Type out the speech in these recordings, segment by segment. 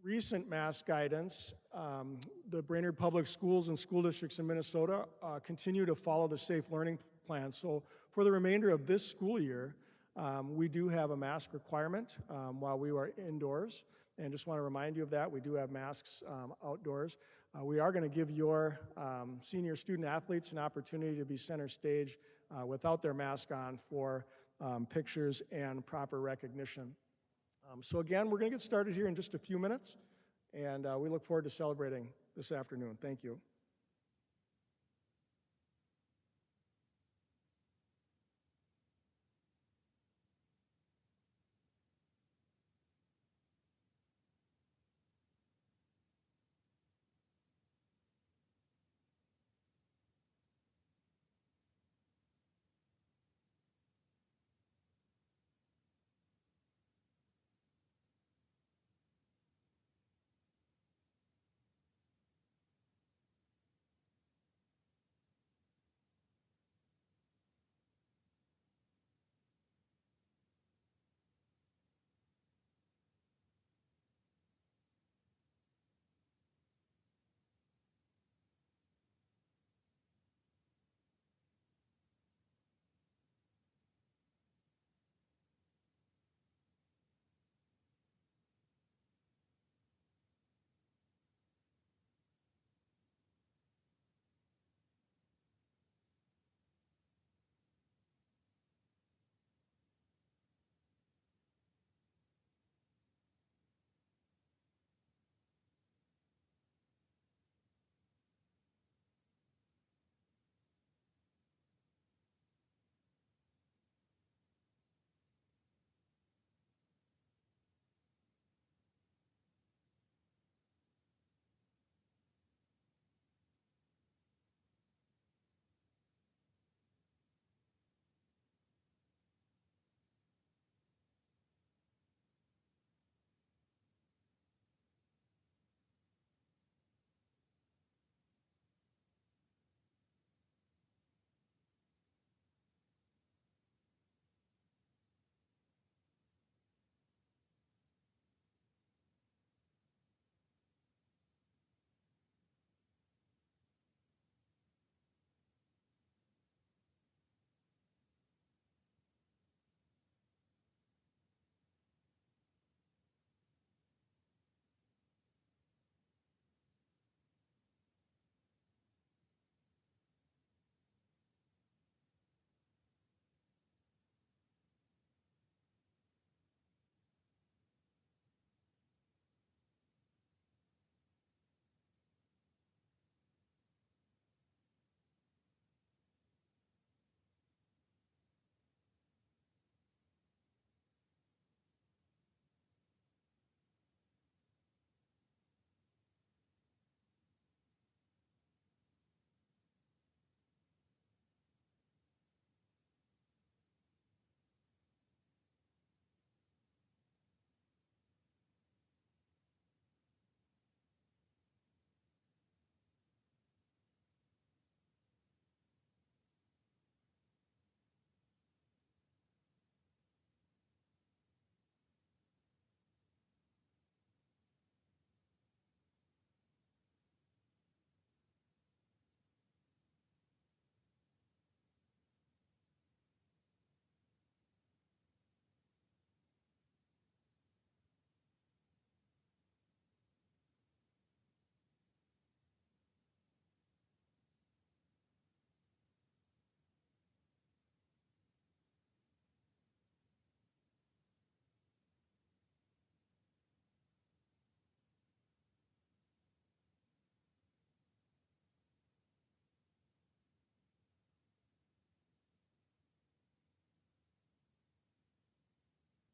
recent mask guidance, the Brainerd Public Schools and school districts in Minnesota continue to follow the safe learning plan. So for the remainder of this school year, we do have a mask requirement while we are indoors. And just want to remind you of that. We do have masks outdoors. We are going to give your senior student athletes an opportunity to be center stage without their mask on for pictures and proper recognition. So again, we're going to get started here in just a few minutes, and we look forward to celebrating this afternoon. Thank you.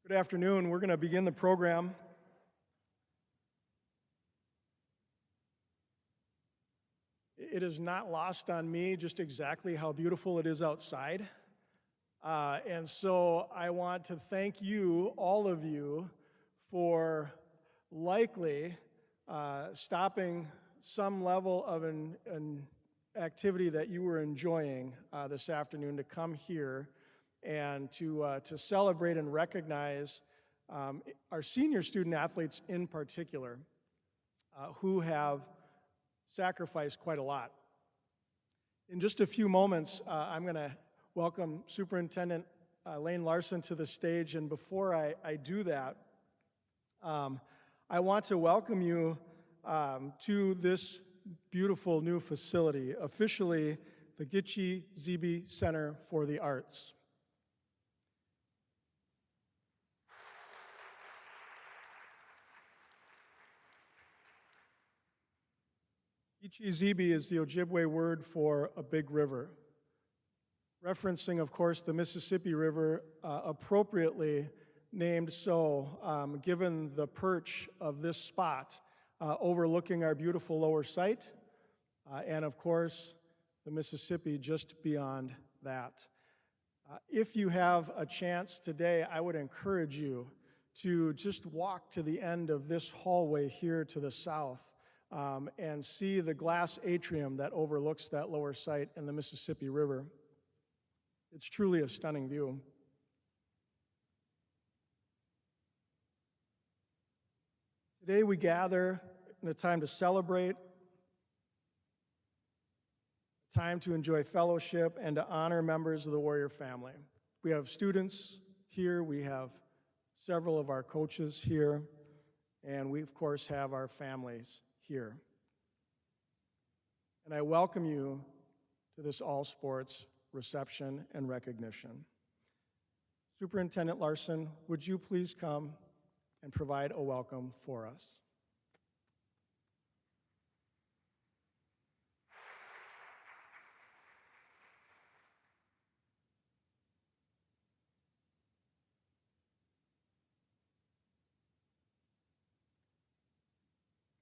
Good afternoon. We're going to begin the program. It is not lost on me just exactly how beautiful it is outside. And so I want to thank you, all of you, for likely stopping some level of an activity that you were enjoying this afternoon to come here and to celebrate and recognize our senior student athletes in particular. who have sacrificed quite a lot. In just a few moments, I'm going to welcome Superintendent Lane Larson to the stage, and before I do that, I want to welcome you to this beautiful new facility, officially the Gichi-ziibi Center for the Arts. Gichi-ziibi is the Ojibwe word for a big river, referencing, of course, the Mississippi River, appropriately named so, given the perch of this spot overlooking our beautiful lower site, and of course, the Mississippi just beyond that. If you have a chance today, I would encourage you to just walk to the end of this hallway here to the south and see the glass atrium that overlooks that lower site and the Mississippi River. It's truly a stunning view. Today we gather in a time to celebrate, a time to enjoy fellowship, and to honor members of the Warrior family. We have students here, we have several of our coaches here, and we, of course, have our families here. And I welcome you to this all-sports reception and recognition. Superintendent Larson, would you please come and provide a welcome for us?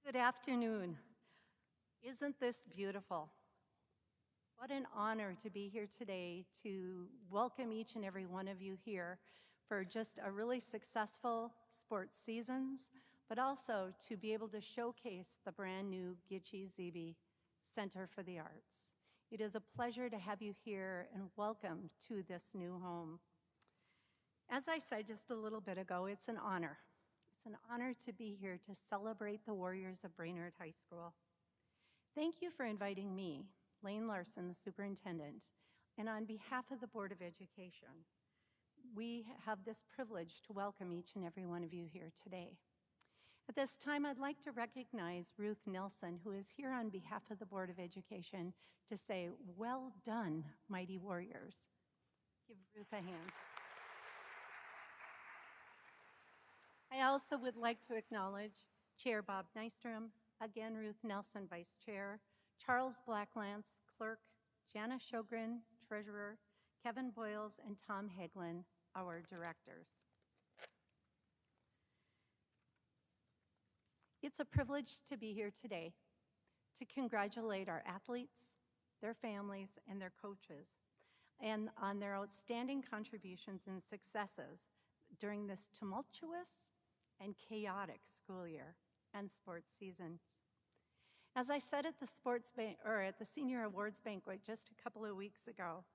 Good afternoon. Isn't this beautiful? What an honor to be here today to welcome each and every one of you here for just a really successful sports seasons, but also to be able to showcase the brand new Gichi-ziibi Center for the Arts. It is a pleasure to have you here and welcome to this new home. As I said just a little bit ago, it's an honor. It's an honor to be here to celebrate the Warriors of Brainerd High School. Thank you for inviting me, Lane Larson, the superintendent, and on behalf of the Board of Education, we have this privilege to welcome each and every one of you here today. At this time, I'd like to recognize Ruth Nelson, who is here on behalf of the Board of Education to say, "Well done, mighty warriors." Give Ruth a hand. I also would like to acknowledge Chair Bob Nystrom, again Ruth Nelson, Vice Chair, Charles Blacklance, Clerk, Jana Shogren, Treasurer, Kevin Boyles, and Tom Hagelin, our directors. It's a privilege to be here today to congratulate our athletes, their families, and their coaches, and on their outstanding contributions and successes during this tumultuous and chaotic school year and sports seasons. As I said at the Senior Awards Banquet just a couple of weeks ago,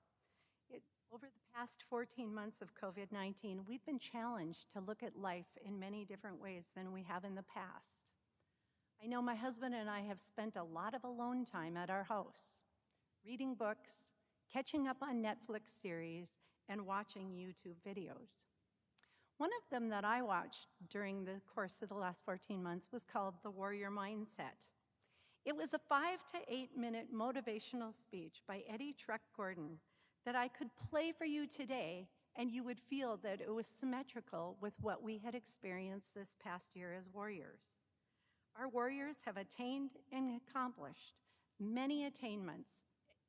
over the past 14 months of COVID-19, we've been challenged to look at life in many different ways than we have in the past. I know my husband and I have spent a lot of alone time at our house, reading books, catching up on Netflix series, and watching YouTube videos. One of them that I watched during the course of the last 14 months was called The Warrior Mindset. It was a 5 to 8 minute motivational speech by Eddie Truck Gordon that I could play for you today, and you would feel that it was symmetrical with what we had experienced this past year as warriors. Our warriors have attained and accomplished many attainments,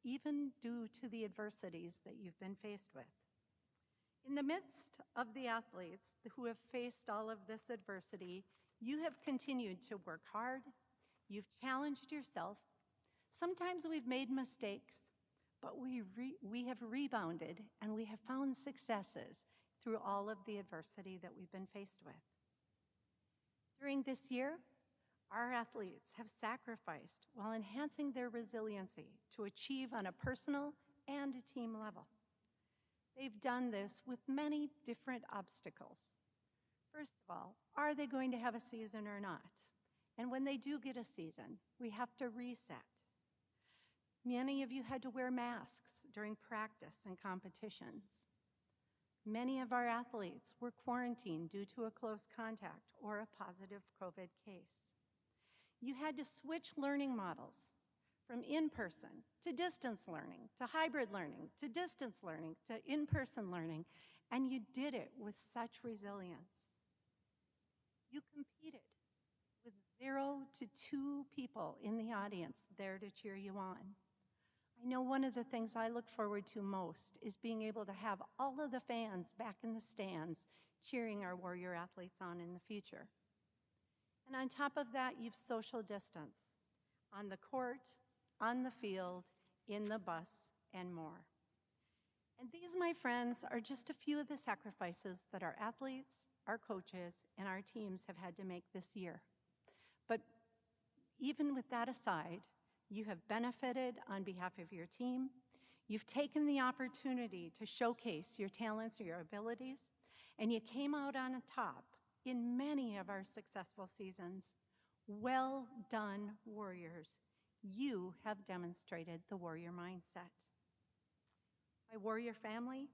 even due to the adversities that you've been faced with. In the midst of the athletes who have faced all of this adversity, you have continued to work hard, you've challenged yourself. Sometimes we've made mistakes, but we have rebounded and we have found successes through all of the adversity that we've been faced with. During this year, our athletes have sacrificed while enhancing their resiliency to achieve on a personal and a team level. They've done this with many different obstacles. First of all, are they going to have a season or not? And when they do get a season, we have to reset. Many of you had to wear masks during practice and competitions. Many of our athletes were quarantined due to a close contact or a positive COVID case. You had to switch learning models from in-person to distance learning, to hybrid learning, to distance learning, to in-person learning, and you did it with such resilience. You competed with 0 to 2 people in the audience there to cheer you on. I know one of the things I look forward to most is being able to have all of the fans back in the stands cheering our Warrior athletes on in the future. And on top of that, you've social distanced on the court, on the field, in the bus, and more. And these, my friends, are just a few of the sacrifices that our athletes, our coaches, and our teams have had to make this year. But even with that aside, you have benefited on behalf of your team. You've taken the opportunity to showcase your talents or your abilities, and you came out on top in many of our successful seasons. Well done, Warriors. You have demonstrated the Warrior mindset. My Warrior family,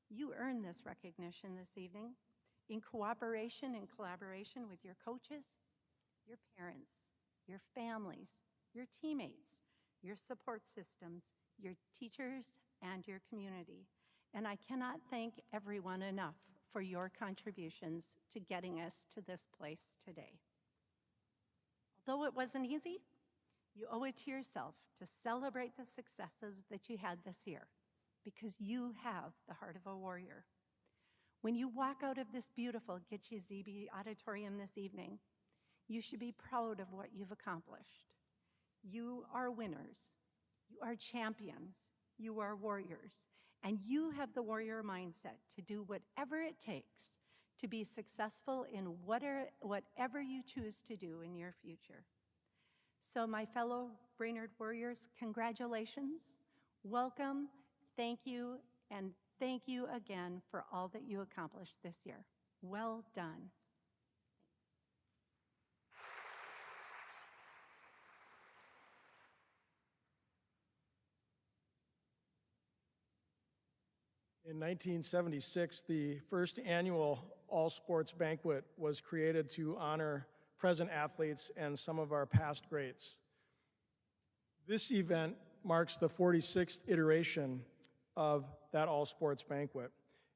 you earned this recognition this evening in cooperation and collaboration with your coaches, your parents, your families, your teammates, your support systems, your teachers, and your community. And I cannot thank everyone enough for your contributions to getting us to this place today. Although it wasn't easy, you owe it to yourself to celebrate the successes that you had this year, because you have the heart of a warrior. When you walk out of this beautiful Gichi-ziibi auditorium this evening, you should be proud of what you've accomplished. You are winners, you are champions, you are warriors, and you have the warrior mindset to do whatever it takes to be successful in whatever you choose to do in your future. So my fellow Brainerd Warriors, congratulations, welcome, thank you, and thank you again for all that you accomplished this year. Well done. In 1976, the first annual all-sports banquet was created to honor present athletes and some of our past greats. This event marks the 46th iteration of that all-sports banquet.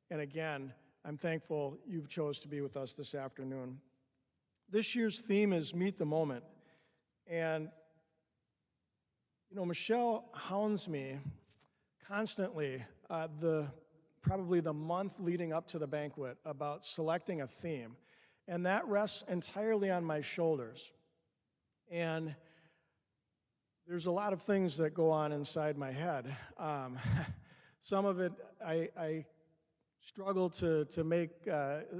And again, I'm thankful you've chose to be with us this afternoon. This year's theme is Meet the Moment. And, you know, Michelle hounds me constantly probably the month leading up to the banquet about selecting a theme. And that rests entirely on my shoulders. And there's a lot of things that go on inside my head. Some of it I struggle to make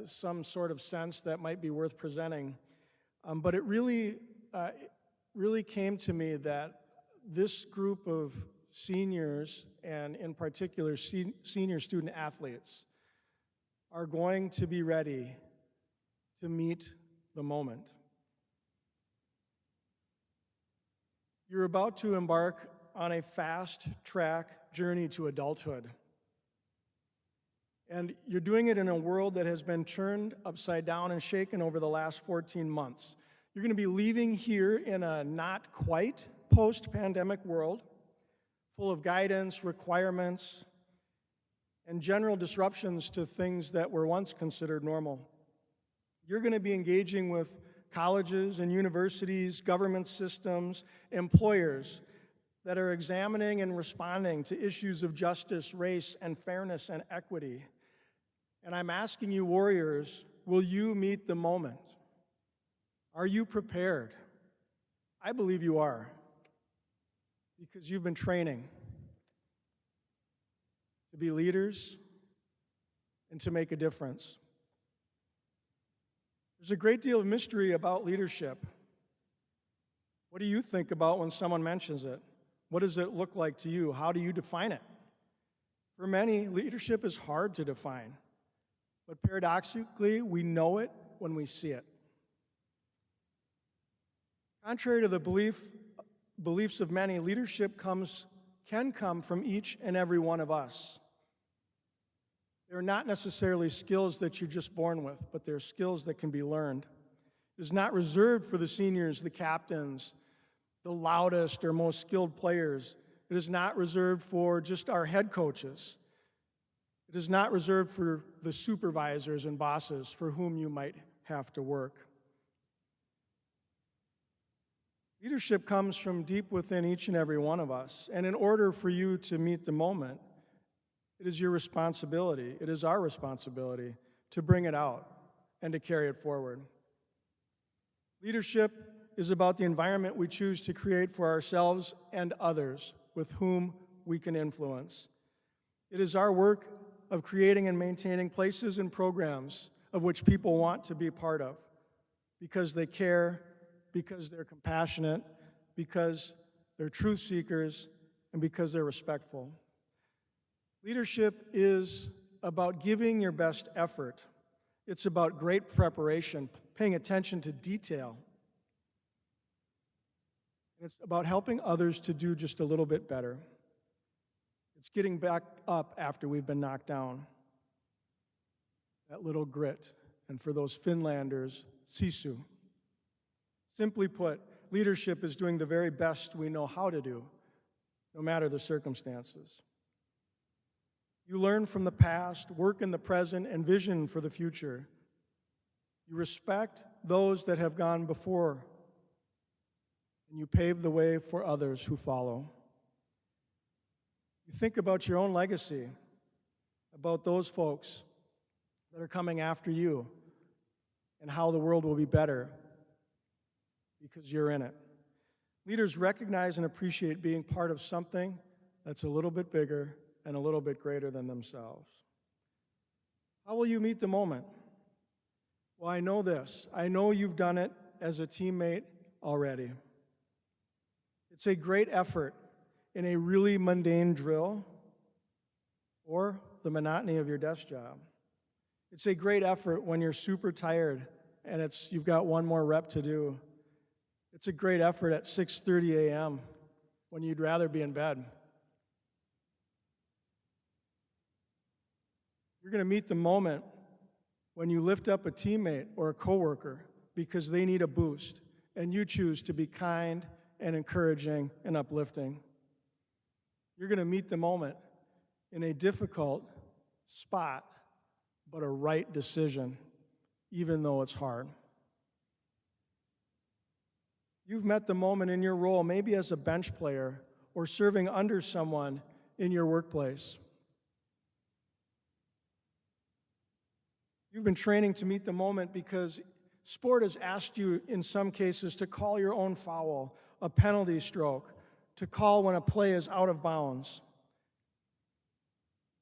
some sort of sense that might be worth presenting. But it really came to me that this group of seniors, and in particular senior student athletes, are going to be ready to meet the moment. You're about to embark on a fast-track journey to adulthood. And you're doing it in a world that has been turned upside down and shaken over the last 14 months. You're going to be leaving here in a not quite post-pandemic world, full of guidance, requirements, and general disruptions to things that were once considered normal. You're going to be engaging with colleges and universities, government systems, employers that are examining and responding to issues of justice, race, and fairness and equity. And I'm asking you, warriors, will you meet the moment? Are you prepared? I believe you are, because you've been training to be leaders and to make a difference. There's a great deal of mystery about leadership. What do you think about when someone mentions it? What does it look like to you? How do you define it? For many, leadership is hard to define, but paradoxically, we know it when we see it. Contrary to the beliefs of many, leadership can come from each and every one of us. They're not necessarily skills that you're just born with, but they're skills that can be learned. It is not reserved for the seniors, the captains, the loudest or most skilled players. It is not reserved for just our head coaches. It is not reserved for the supervisors and bosses for whom you might have to work. Leadership comes from deep within each and every one of us, and in order for you to meet the moment, it is your responsibility, it is our responsibility to bring it out and to carry it forward. Leadership is about the environment we choose to create for ourselves and others with whom we can influence. It is our work of creating and maintaining places and programs of which people want to be part of because they care, because they're compassionate, because they're truth seekers, and because they're respectful. Leadership is about giving your best effort. It's about great preparation, paying attention to detail. It's about helping others to do just a little bit better. It's getting back up after we've been knocked down. That little grit. And for those Finlanders, sisu. Simply put, leadership is doing the very best we know how to do, no matter the circumstances. You learn from the past, work in the present, and vision for the future. You respect those that have gone before, and you pave the way for others who follow. You think about your own legacy, about those folks that are coming after you, and how the world will be better because you're in it. Leaders recognize and appreciate being part of something that's a little bit bigger and a little bit greater than themselves. How will you meet the moment? Well, I know this. I know you've done it as a teammate already. It's a great effort in a really mundane drill or the monotony of your desk job. It's a great effort when you're super tired and you've got one more rep to do. It's a great effort at 6:30 a.m. when you'd rather be in bed. You're going to meet the moment when you lift up a teammate or a coworker because they need a boost, and you choose to be kind and encouraging and uplifting. You're going to meet the moment in a difficult spot, but a right decision, even though it's hard. You've met the moment in your role, maybe as a bench player or serving under someone in your workplace. You've been training to meet the moment because sport has asked you, in some cases, to call your own foul, a penalty stroke, to call when a play is out of bounds.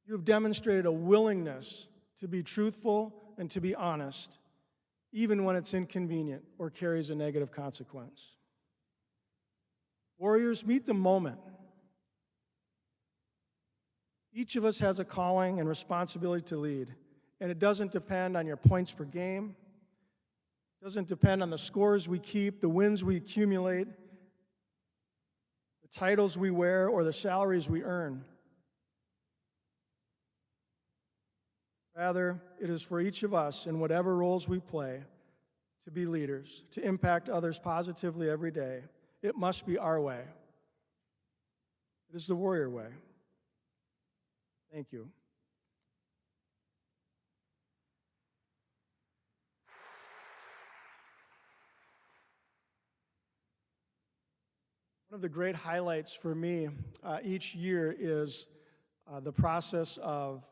You've demonstrated a willingness to be truthful and to be honest, even when it's inconvenient or carries a negative consequence. Warriors, meet the moment. Each of us has a calling and responsibility to lead, and it doesn't depend on your points per game. It doesn't depend on the scores we keep, the wins we accumulate, the titles we wear, or the salaries we earn. Rather, it is for each of us, in whatever roles we play, to be leaders, to impact others positively every day. It must be our way. It is the warrior way. Thank you. One of the great highlights for me each year is the process of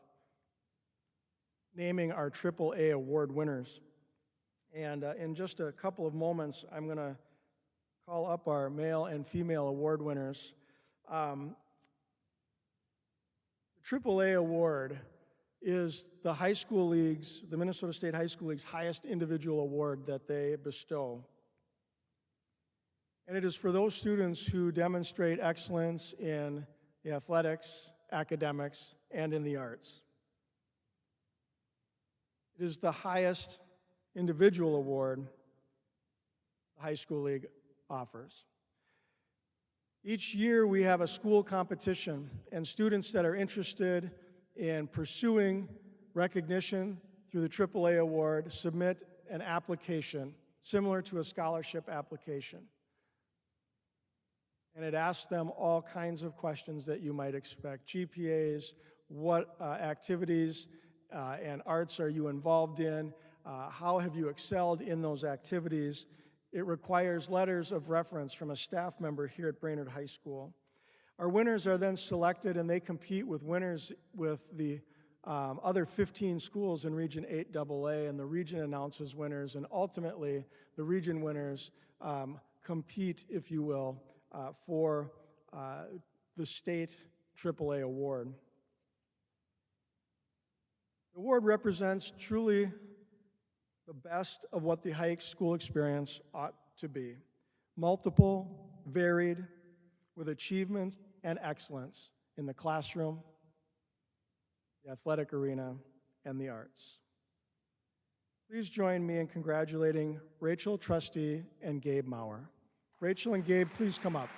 naming our AAA award winners. And in just a couple of moments, I'm going to call up our male and female award winners. The AAA award is the high school league's, the Minnesota State High School League's highest individual award that they bestow. And it is for those students who demonstrate excellence in the athletics, academics, and in the arts. It is the highest individual award the high school league offers. Each year we have a school competition, and students that are interested in pursuing recognition through the AAA award submit an application similar to a scholarship application. And it asks them all kinds of questions that you might expect. GPAs, what activities and arts are you involved in? How have you excelled in those activities? It requires letters of reference from a staff member here at Brainerd High School. Our winners are then selected, and they compete with winners with the other 15 schools in Region 8AA, and the region announces winners, and ultimately the region winners compete, if you will, for the state AAA award. The award represents truly the best of what the high school experience ought to be. Multiple, varied, with achievement and excellence in the classroom, the athletic arena, and the arts. Please join me in congratulating Rachel Trusty and Gabe Maurer. Rachel and Gabe, please come up.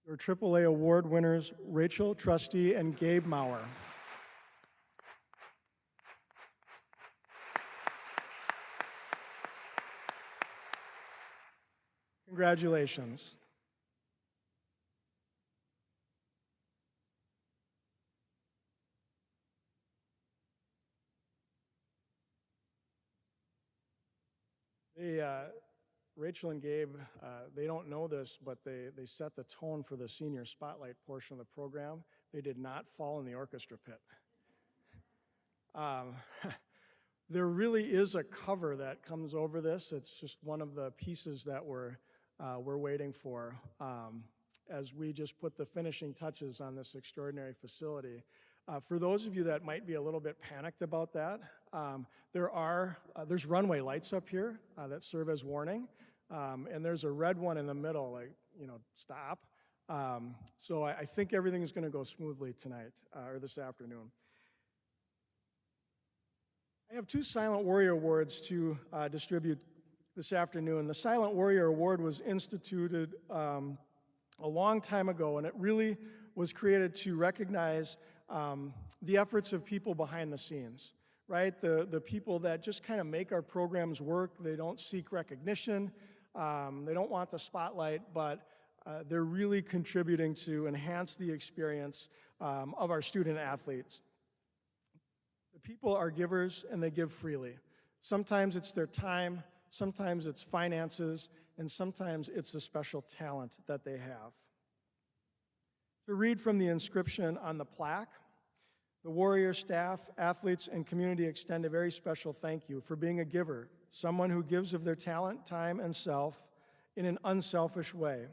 Your AAA award winners, Rachel Trusty and Gabe Maurer. Congratulations. Rachel and Gabe, they don't know this, but they set the tone for the senior spotlight portion of the program. They did not fall in the orchestra pit. There really is a cover that comes over this. It's just one of the pieces that we're waiting for as we just put the finishing touches on this extraordinary facility. For those of you that might be a little bit panicked about that, there's runway lights up here that serve as warning, and there's a red one in the middle, like, stop. So I think everything is going to go smoothly tonight or this afternoon. I have 2 Silent Warrior Awards to distribute this afternoon. The Silent Warrior Award was instituted a long time ago, and it really was created to recognize the efforts of people behind the scenes, right? The people that just kind of make our programs work. They don't seek recognition. They don't want the spotlight, but they're really contributing to enhance the experience of our student athletes. The people are givers, and they give freely. Sometimes it's their time, sometimes it's finances, and sometimes it's the special talent that they have. To read from the inscription on the plaque, the Warrior staff, athletes, and community extend a very special thank you for being a giver, someone who gives of their talent, time, and self in an unselfish way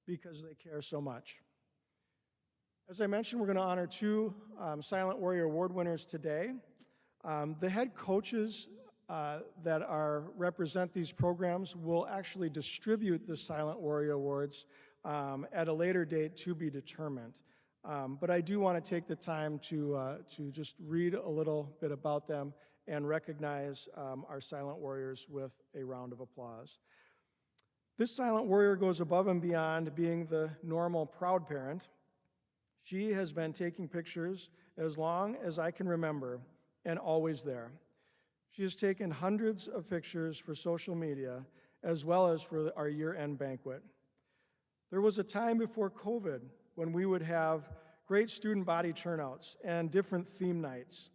because they care so much. As I mentioned, we're going to honor 2 Silent Warrior Award winners today. The head coaches that represent these programs will actually distribute the Silent Warrior Awards at a later date to be determined. But I do want to take the time to just read a little bit about them and recognize our Silent Warriors with a round of applause. This Silent Warrior goes above and beyond being the normal proud parent. She has been taking pictures as long as I can remember and always there. She has taken hundreds of pictures for social media as well as for our year-end banquet. There was a time before COVID when we would have great student body turnouts and different theme nights.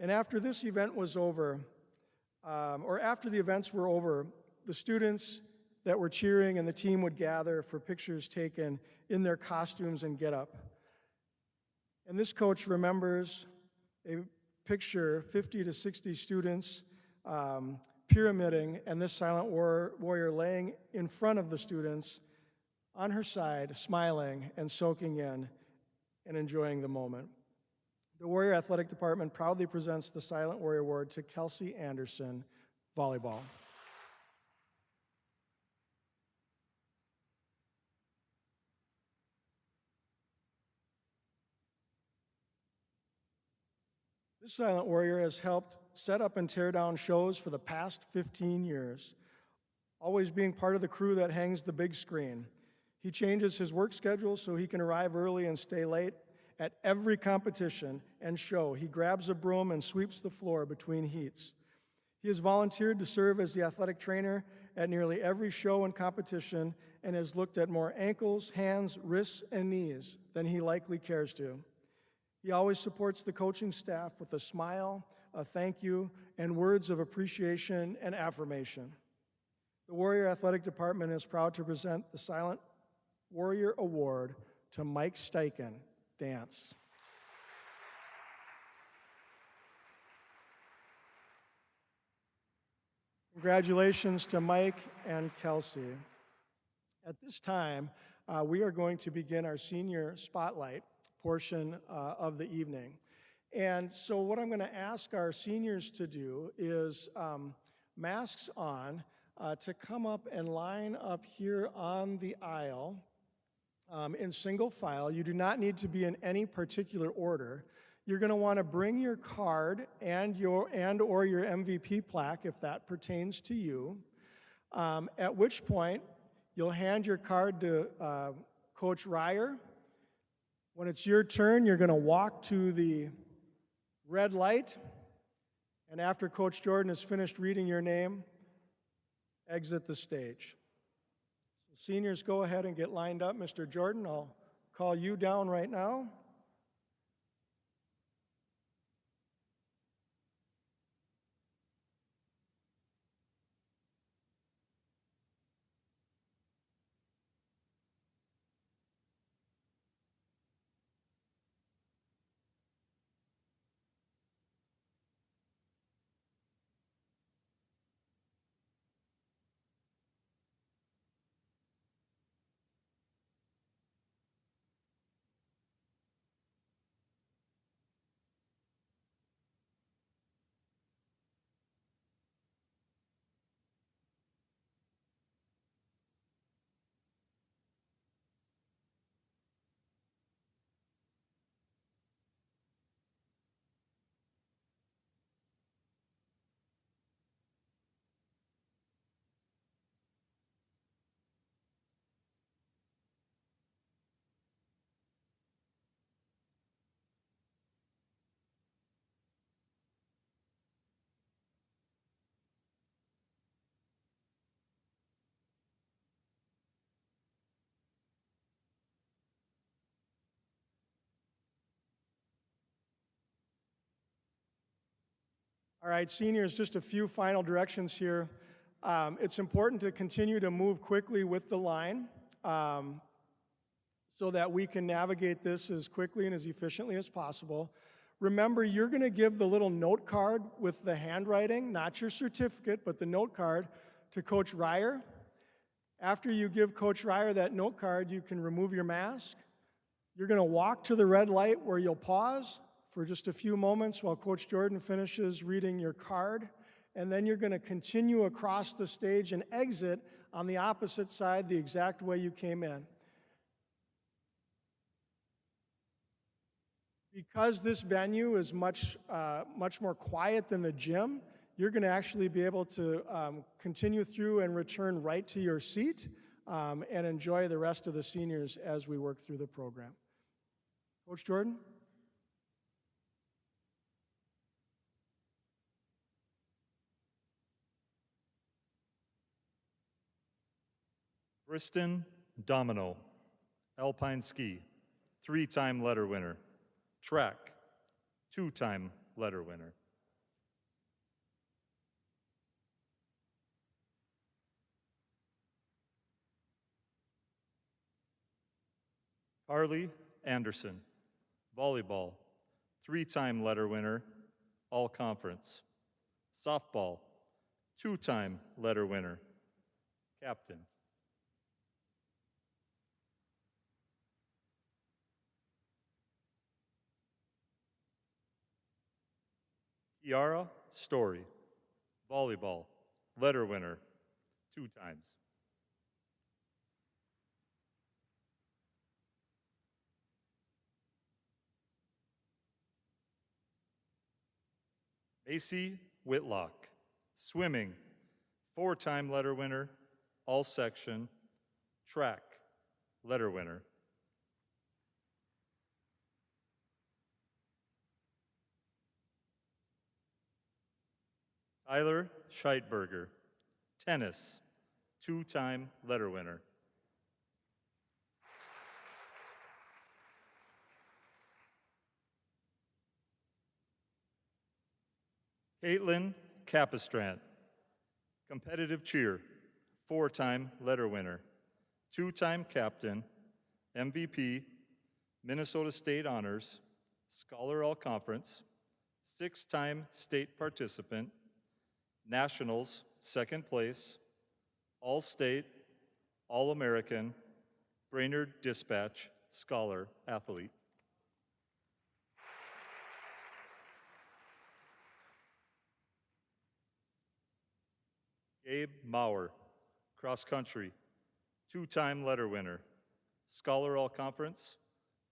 And after this event was over, or after the events were over, the students that were cheering and the team would gather for pictures taken in their costumes and get-up. And this coach remembers a picture 50 to 60 students pyramiding, and this silent warrior laying in front of the students on her side, smiling and soaking in and enjoying the moment. The Warrior Athletic Department proudly presents the Silent Warrior Award to Kelsey Anderson, volleyball. This silent warrior has helped set up and tear down shows for the past 15 years, always being part of the crew that hangs the big screen. He changes his work schedule so he can arrive early and stay late at every competition and show. He grabs a broom and sweeps the floor between heats. He has volunteered to serve as the athletic trainer at nearly every show and competition and has looked at more ankles, hands, wrists, and knees than he likely cares to. He always supports the coaching staff with a smile, a thank you, and words of appreciation and affirmation. The Warrior Athletic Department is proud to present the Silent Warrior Award to Mike Steichen, dance. Congratulations to Mike and Kelsey. At this time, we are going to begin our senior spotlight portion of the evening. And so what I'm going to ask our seniors to do is, masks on, to come up and line up here on the aisle in single file. You do not need to be in any particular order. You're going to want to bring your card and or your MVP plaque if that pertains to you, at which point you'll hand your card to Coach Ryer. When it's your turn, you're going to walk to the red light, and after Coach Jordan has finished reading your name, exit the stage. So seniors, go ahead and get lined up. Mr. Jordan, I'll call you down right now. All right, seniors, just a few final directions here. It's important to continue to move quickly with the line so that we can navigate this as quickly and as efficiently as possible. Remember, you're going to give the little note card with the handwriting, not your certificate, but the note card, to Coach Ryer. After you give Coach Ryer that note card, you can remove your mask. You're going to walk to the red light where you'll pause for just a few moments while Coach Jordan finishes reading your card, and then you're going to continue across the stage and exit on the opposite side the exact way you came in. Because this venue is much more quiet than the gym, you're going to actually be able to continue through and return right to your seat and enjoy the rest of the seniors as we work through the program. Coach Jordan? Kristen Domino, alpine ski, 3-time letter winner. Track, 2-time letter winner. Harley Anderson, volleyball, 3-time letter winner, all conference. Softball, two-time letter winner, captain. Kiara Story, volleyball, letter winner, two times. Macy Whitlock, swimming, four-time letter winner, all section, track, letter winner. Tyler Scheitberger, tennis, two-time letter winner. Caitlin Capistrant, competitive cheer, four-time letter winner, two-time captain, MVP, Minnesota State Honors, Scholar All Conference, six-time state participant, Nationals, second place, All-State, All-American, Brainerd Dispatch, Scholar, athlete. Gabe Maurer, cross country, two-time letter winner, Scholar All Conference,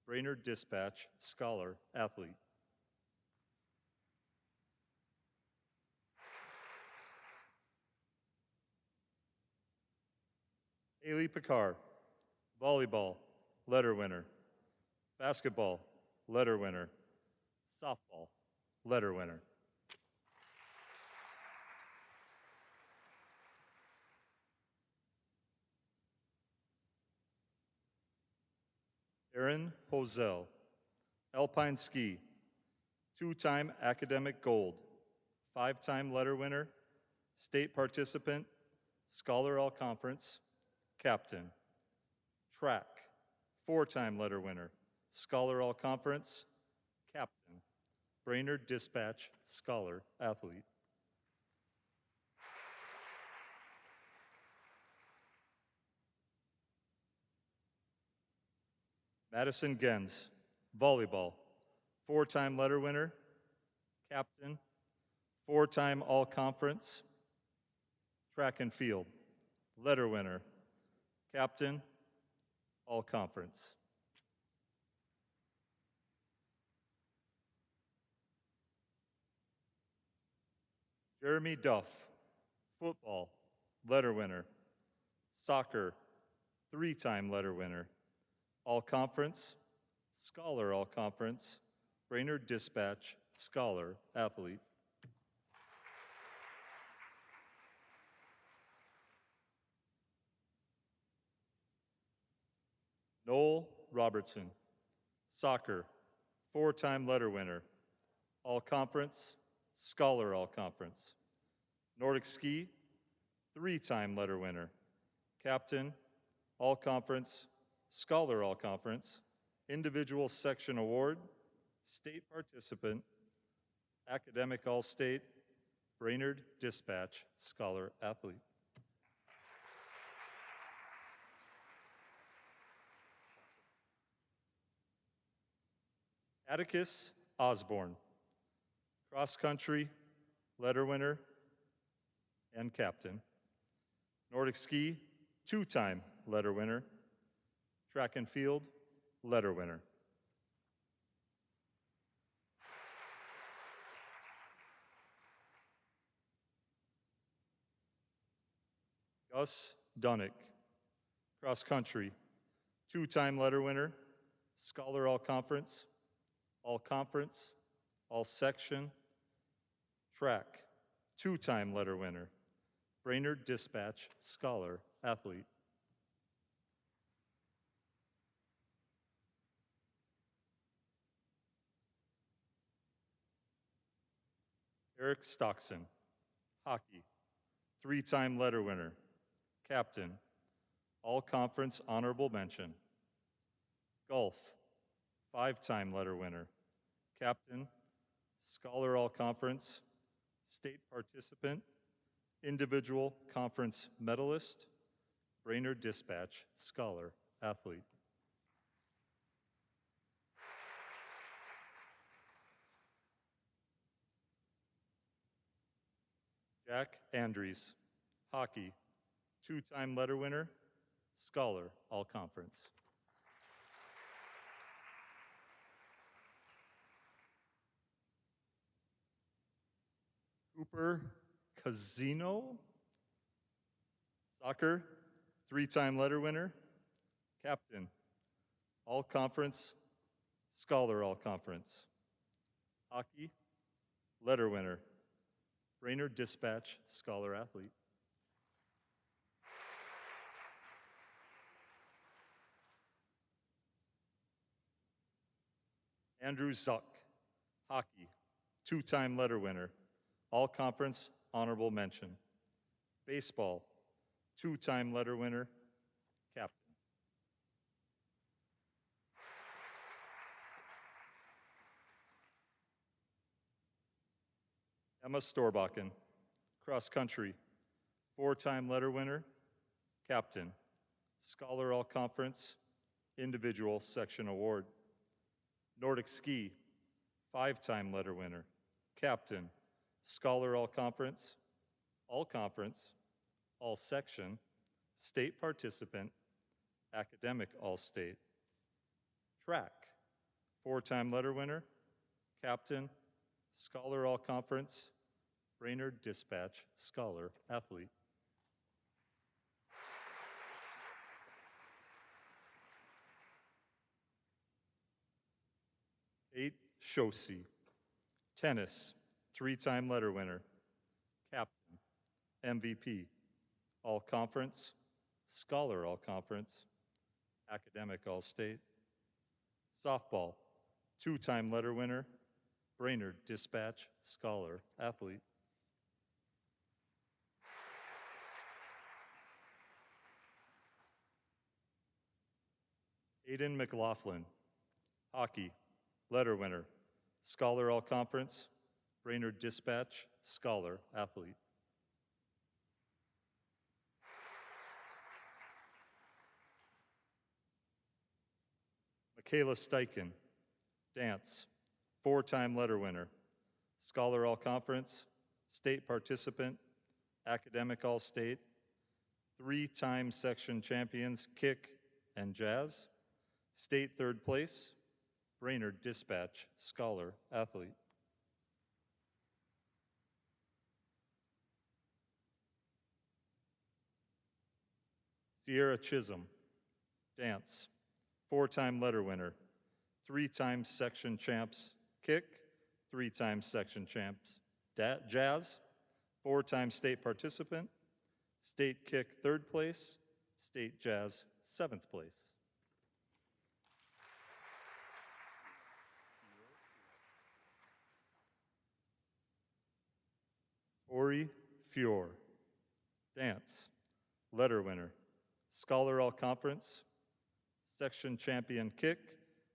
Brainerd Dispatch, Scholar, athlete. Haley Picard, volleyball, letter winner, basketball, letter winner, softball, letter winner. Aaron Hosell, alpine ski, two-time academic gold, five-time letter winner, state participant, Scholar All Conference, captain. Track, four-time letter winner, Scholar All Conference, captain. Brainerd Dispatch, Scholar, athlete. Madison Gens, volleyball, four-time letter winner, captain, four-time all-conference, track and field, letter winner, captain, all-conference. Jeremy Duff, football, letter winner, soccer, three-time letter winner, all-conference, Scholar All-Conference, Brainerd Dispatch, Scholar, athlete. Noel Robertson, soccer, four-time letter winner, all-conference, Scholar All-Conference. Nordic ski, three-time letter winner, captain, all-conference, Scholar All-Conference, individual section award, state participant, academic all-state, Brainerd Dispatch, Scholar, athlete. Atticus Osborne, cross country, letter winner, and captain. Nordic ski, two-time letter winner. Track and field, letter winner. Gus Dunnick, cross country, two-time letter winner, Scholar All Conference, all section, track, two-time letter winner, Brainerd Dispatch, Scholar, athlete. Eric Stockson, hockey, three-time letter winner, captain, all-conference honorable mention. Golf, five-time letter winner, captain, Scholar All Conference, State Participant, Individual Conference Medalist, Brainerd Dispatch Scholar Athlete. Jack Andrews, hockey, two-time letter winner, Scholar All Conference. Cooper Casino, soccer, three-time letter winner, captain, all conference, Scholar All Conference. Hockey, letter winner, Brainerd Dispatch Scholar Athlete. Andrew Zuck, hockey, two-time letter winner, all conference honorable mention. Baseball, two-time letter winner, captain. Emma Storbakken, cross country, four-time letter winner, captain, Scholar All Conference, individual section award. Nordic ski, five-time letter winner, captain, Scholar All Conference, all section, state participant, academic all-state. Track, four-time letter winner, captain, Scholar All Conference, Brainerd Dispatch Scholar Athlete. Kate Shosey, tennis, three-time letter winner, captain, MVP, all conference, Scholar All Conference, academic all state. Softball, two-time letter winner, Brainerd Dispatch Scholar Athlete. Aiden McLaughlin, hockey, letter winner, Scholar All Conference, Brainerd Dispatch Scholar Athlete. Michaela Steichen, dance, four-time letter winner, Scholar All Conference, state participant, academic all state, three-time section champions kick and jazz, state third place, Brainerd Dispatch Scholar Athlete. Sierra Chisholm, dance, four-time letter winner, three-time section champs kick, three-time section champs jazz, four-time state participant, state kick third place, state jazz seventh place. Ori Fior, dance, letter winner, Scholar All Conference, section champion kick,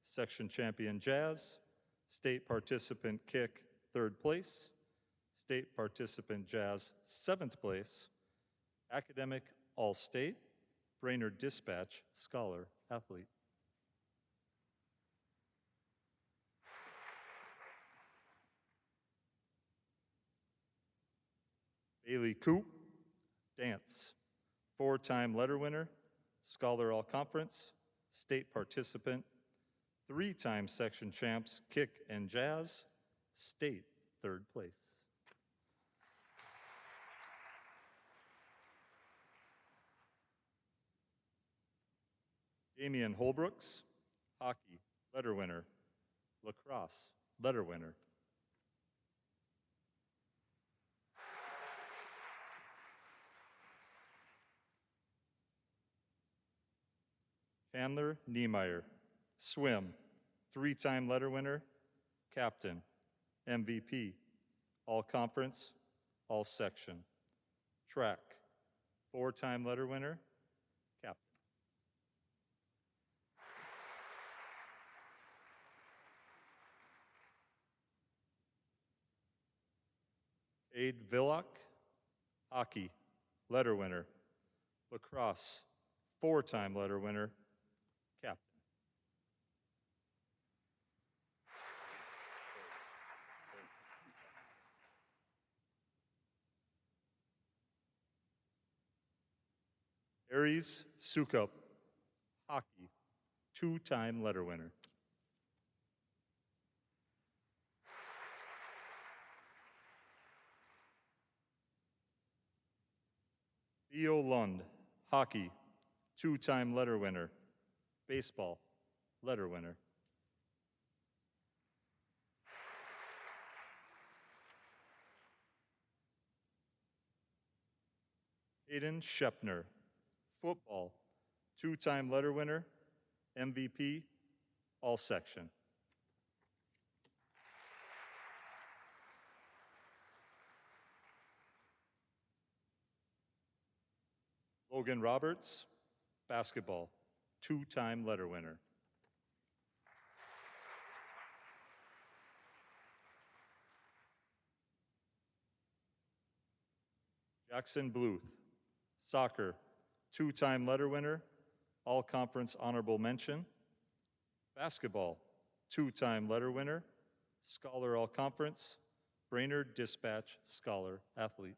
section champion jazz, state participant kick third place, state participant jazz seventh place, academic all state, Brainerd Dispatch Scholar Athlete. Bailey Coop, dance, four-time letter winner, Scholar All Conference, state participant, three-time section champs kick and jazz, state third place. Damian Holbrooks, hockey, letter winner, lacrosse, letter winner. Chandler Niemeyer, swim, three-time letter winner, captain, MVP, all conference, all section. Track, four-time letter winner, captain. Jade Villock, hockey, letter winner. Lacrosse, four-time letter winner, captain. Aries Sukup, hockey, two-time letter winner. Theo Lund, hockey, two-time letter winner. Baseball, letter winner. Hayden Shepner, football, two-time letter winner, MVP, all section. Logan Roberts, basketball, two-time letter winner. Jackson Bluth, soccer, two-time letter winner, all-conference honorable mention. Basketball, two-time letter winner, scholar all-conference, Brainerd Dispatch scholar athlete.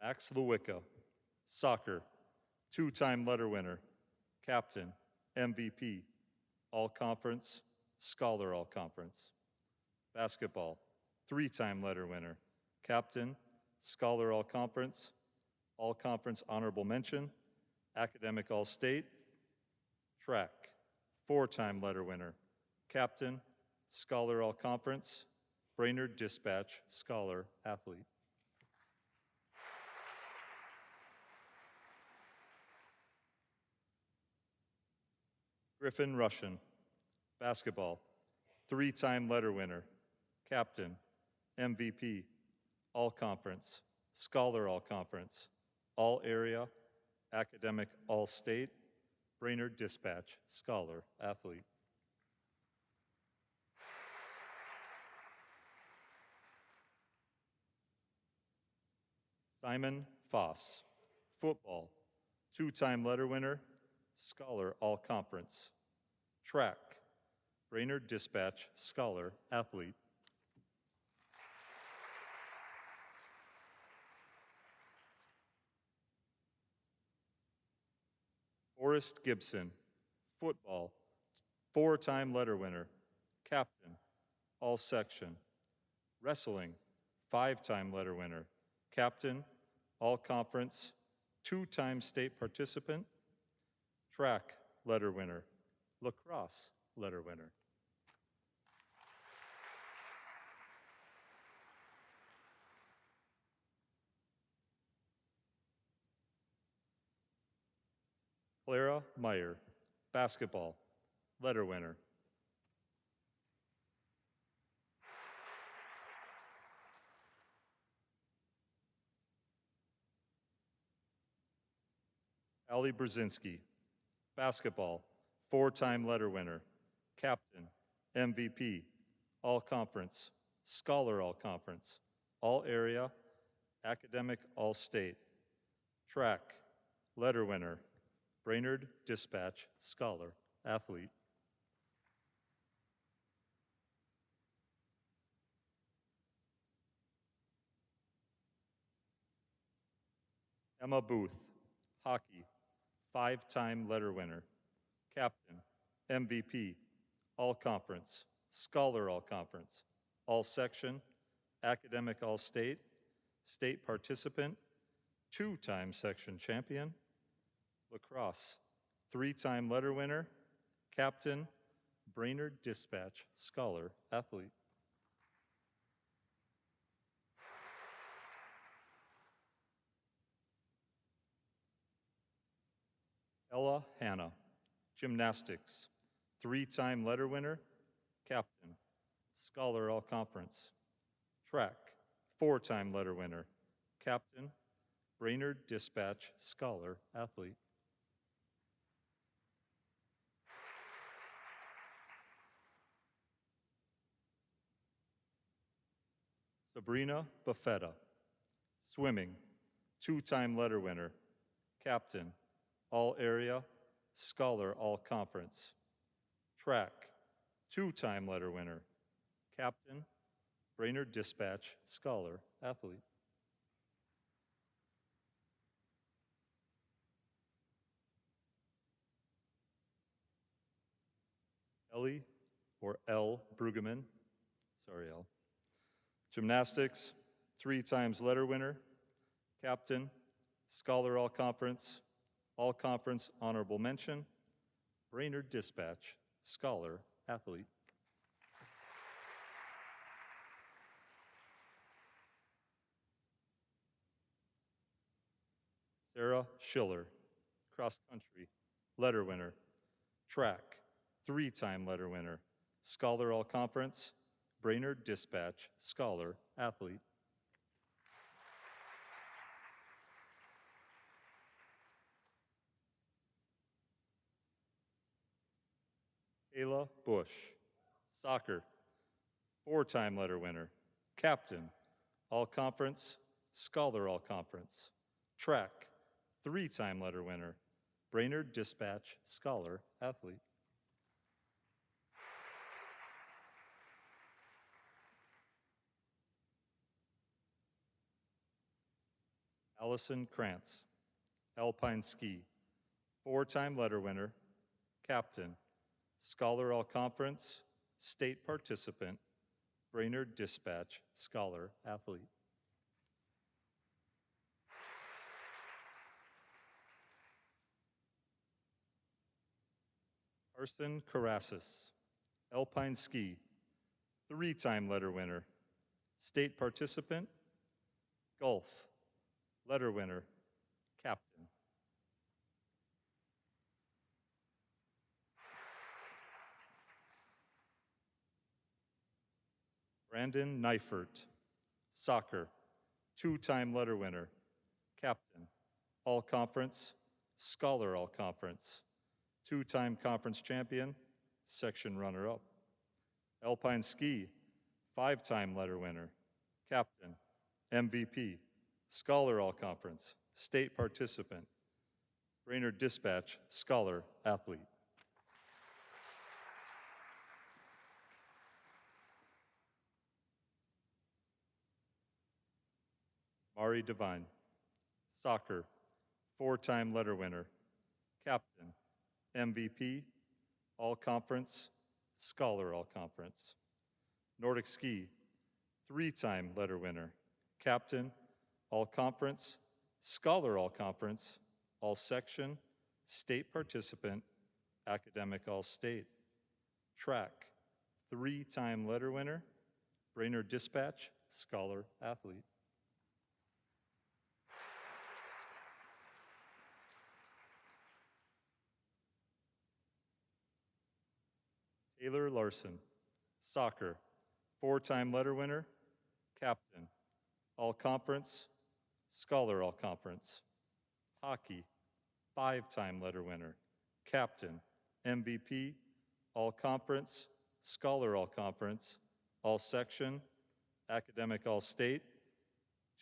Max Lewicka, soccer, two-time letter winner, captain, MVP, all-conference, scholar all-conference. Basketball, three-time letter winner, captain, scholar all-conference honorable mention, academic all-state. Track, four-time letter winner, captain, scholar all-conference, Brainerd Dispatch scholar athlete. Griffin Russian, basketball, three-time letter winner, captain, MVP, all-conference, scholar all-conference, all-area, academic all-state, Brainerd Dispatch scholar athlete. Simon Foss, football, two-time letter winner, scholar all-conference. Track, Brainerd Dispatch scholar athlete. Forrest Gibson, football, four-time letter winner, captain, all section. Wrestling, five-time letter winner, captain, all conference, two-time state participant. Track, letter winner. Lacrosse, letter winner. Clara Meyer, basketball, letter winner. Ali Brzezinski, basketball, four-time letter winner, captain, MVP, all conference, scholar all conference, all area, academic all state. Track, letter winner, Brainerd Dispatch scholar athlete. Emma Booth, hockey, five-time letter winner, captain, MVP, all conference, scholar all conference, all section, academic all state, state participant, two-time section champion. Lacrosse, three-time letter winner, captain, Brainerd Dispatch scholar athlete. Ella Hanna, gymnastics, three-time letter winner, captain, scholar all conference. Track, four-time letter winner, captain, Brainerd Dispatch scholar athlete. Sabrina Buffetta. Swimming, two-time letter winner, captain, all area, scholar, all conference. Track, two-time letter winner, captain, Brainerd Dispatch, scholar, athlete. Ellie, or L. Brueggemann, sorry, L. Gymnastics, three times letter winner, captain, scholar all conference honorable mention, Brainerd Dispatch, scholar, athlete. Sarah Schiller, cross country, letter winner, track, three-time letter winner, scholar all conference, Brainerd Dispatch, scholar, athlete. Ayla Bush, soccer, four-time letter winner, captain, all conference, scholar all conference, track, three-time letter winner, Brainerd Dispatch, scholar, athlete. Allison Krantz, alpine ski, four-time letter winner, captain, scholar all conference, state participant, Brainerd Dispatch, scholar, athlete. Carson Karasis, alpine ski, three-time letter winner, state participant, golf, letter winner, captain. Brandon Neifert, soccer, two-time letter winner, captain, all conference, scholar all conference, two-time conference champion, section runner-up. Alpine ski, five-time letter winner, captain, MVP, scholar all conference, state participant, Brainerd Dispatch, scholar, athlete. Mari Devine, soccer, four-time letter winner, captain, MVP, all conference, scholar all conference. Nordic ski, three-time letter winner, captain, all conference, scholar all conference, all section, state participant, academic all state. Track, three-time letter winner, Brainerd Dispatch, scholar athlete. Taylor Larson, soccer, four-time letter winner, captain, all conference, scholar all conference. Hockey, five-time letter winner, captain, MVP, all conference, scholar all conference, all section, academic all state,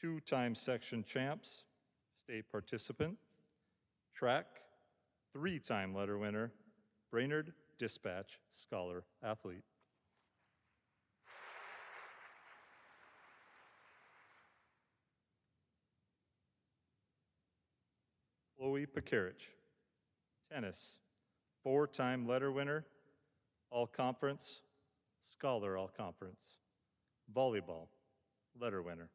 two-time section champs, state participant. Track, three-time letter winner, Brainerd Dispatch, scholar athlete. Chloe Pekarich, tennis, four-time letter winner, all conference, scholar all conference. Volleyball, letter winner.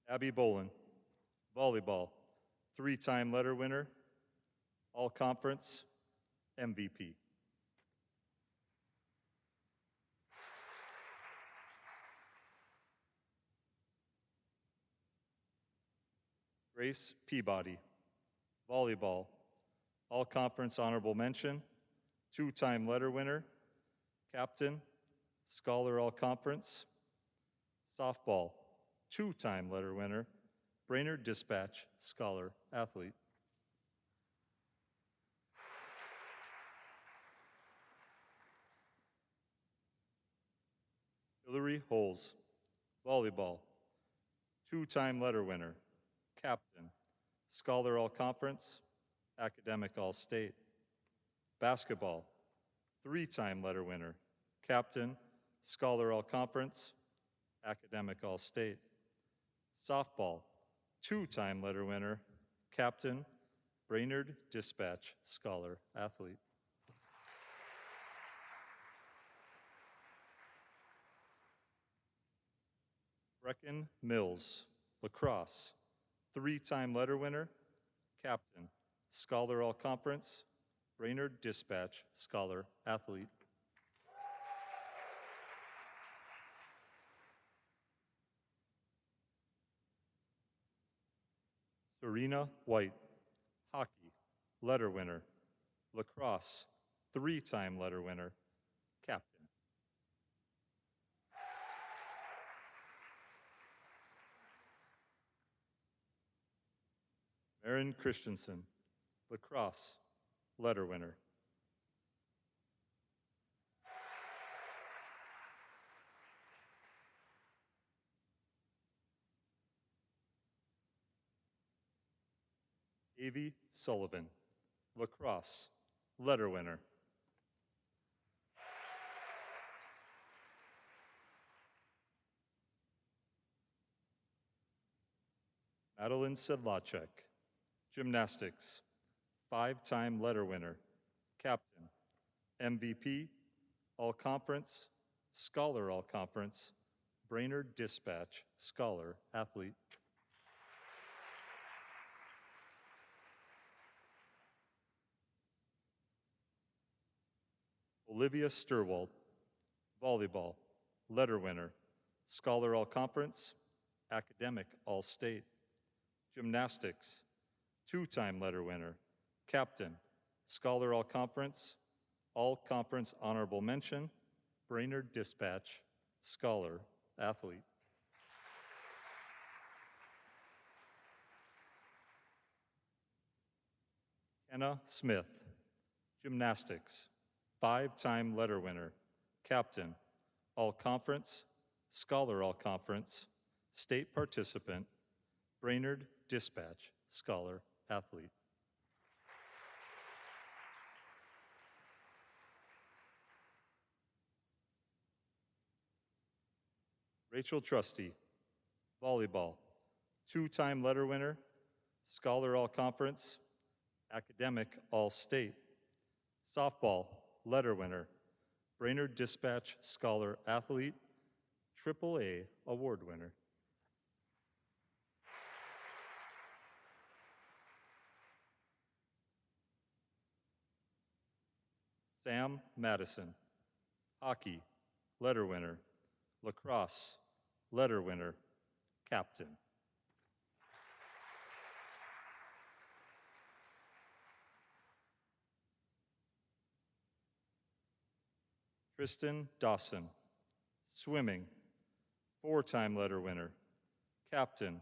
Abby Bolin, volleyball, three-time letter winner, all conference, MVP. Grace Peabody, volleyball, all conference honorable mention, two-time letter winner, captain, scholar all conference. Softball, two-time letter winner, Brainerd Dispatch, scholar athlete. Hillary Holes, volleyball, two-time letter winner, captain, Scholar All-Conference, academic All-State. Basketball, three-time letter winner, captain, Scholar All-Conference, academic All-State. Softball, two-time letter winner, captain, Brainerd Dispatch Scholar Athlete. Brecken Mills, lacrosse, three-time letter winner, captain, Scholar All-Conference, Brainerd Dispatch Scholar Athlete. Serena White, hockey, letter winner, lacrosse, three-time letter winner, captain. Erin Christensen, lacrosse, letter winner. Avie Sullivan, lacrosse, letter winner. Madeline Sedlacek, gymnastics, five-time letter winner, captain, MVP, All-Conference, Scholar All-Conference, Brainerd Dispatch Scholar Athlete. Olivia Sturwald, volleyball, letter winner, Scholar All-Conference, academic All-State. Gymnastics, two-time letter winner, captain, Scholar All-Conference, All-Conference Honorable Mention, Brainerd Dispatch, Scholar Athlete. Kenna Smith, gymnastics, five-time letter winner, captain, All-Conference, Scholar All-Conference, state participant, Brainerd Dispatch Scholar Athlete. Rachel Trusty, volleyball, two-time letter winner, Scholar All-Conference, academic All-State. Softball, letter winner, Brainerd Dispatch Scholar Athlete, AAA award winner. Sam Madison, hockey, letter winner, lacrosse, letter winner, captain. Tristan Dawson, swimming, four-time letter winner, captain,